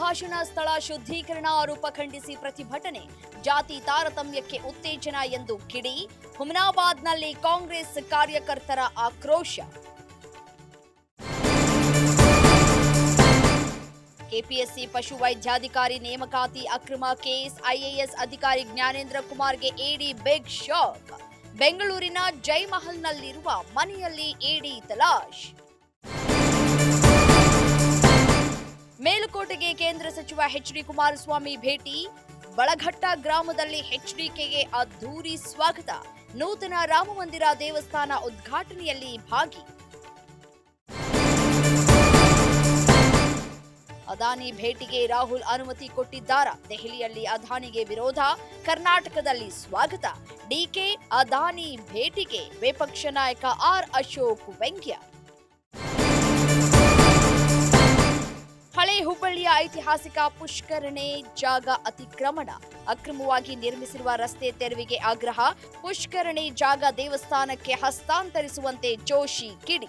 ಭಾಷಣ ಸ್ಥಳ ಶುದ್ಧೀಕರಣ ಆರೋಪ ಖಂಡಿಸಿ ಪ್ರತಿಭಟನೆ, ಜಾತಿ ತಾರತಮ್ಯಕ್ಕೆ ಉತ್ತೇಜನ ಎಂದು ಕಿಡಿ, ಹುಮನಾಬಾದ್ನಲ್ಲಿ ಕಾಂಗ್ರೆಸ್ ಕಾರ್ಯಕರ್ತರ ಆಕ್ರೋಶ. ಕೆಪಿಎಸ್ಸಿ ಪಶುವೈದ್ಯಾಧಿಕಾರಿ ನೇಮಕಾತಿ ಅಕ್ರಮ ಕೇಸ್, ಐಎಎಸ್ ಅಧಿಕಾರಿ ಜ್ಞಾನೇಂದ್ರ ಕುಮಾರ್ಗೆ ಇಡಿ ಬಿಗ್ ಶಾಕ್. ಬೆಂಗಳೂರಿನ ಜೈಮಹಲ್ನಲ್ಲಿರುವ ಮನೆಯಲ್ಲಿ ಇಡಿ ತಲಾಶ್. ಮೇಲುಕೋಟೆಗೆ ಕೇಂದ್ರ ಸಚಿವ ಎಚ್.ಡಿ. ಕುಮಾರಸ್ವಾಮಿ ಭೇಟಿ, ಬಳಘಟ್ಟ ಗ್ರಾಮದಲ್ಲಿ ಎಚ್ಡಿಕೆಗೆ ಅದ್ಧೂರಿ ಸ್ವಾಗತ, ನೂತನ ರಾಮಮಂದಿರ ದೇವಸ್ಥಾನ ಉದ್ಘಾಟನೆಯಲ್ಲಿ ಭಾಗಿ. ಅದಾನಿ ಭೇಟಿಗೆ ರಾಹುಲ್ ಅನುಮತಿ ಕೊಟ್ಟಿದ್ದಾರಾ? ದೆಹಲಿಯಲ್ಲಿ ಅದಾನಿಗೆ ವಿರೋಧ, ಕರ್ನಾಟಕದಲ್ಲಿ ಸ್ವಾಗತ. ಡಿಕೆ ಅದಾನಿ ಭೇಟಿಗೆ ವಿಪಕ್ಷ ನಾಯಕ ಆರ್ ಅಶೋಕ್ ವ್ಯಂಗ್ಯ. ಹಳೆ ಹುಬ್ಬಳ್ಳಿಯ ಐತಿಹಾಸಿಕ ಪುಷ್ಕರಣೆ ಜಾಗ ಅತಿಕ್ರಮಣ, ಅಕ್ರಮವಾಗಿ ನಿರ್ಮಿಸಿರುವ ರಸ್ತೆ ತೆರವಿಗೆ ಆಗ್ರಹ, ಪುಷ್ಕರಣೆ ಜಾಗ ದೇವಸ್ಥಾನಕ್ಕೆ ಹಸ್ತಾಂತರಿಸುವಂತೆ ಜೋಶಿ ಕಿಡಿ.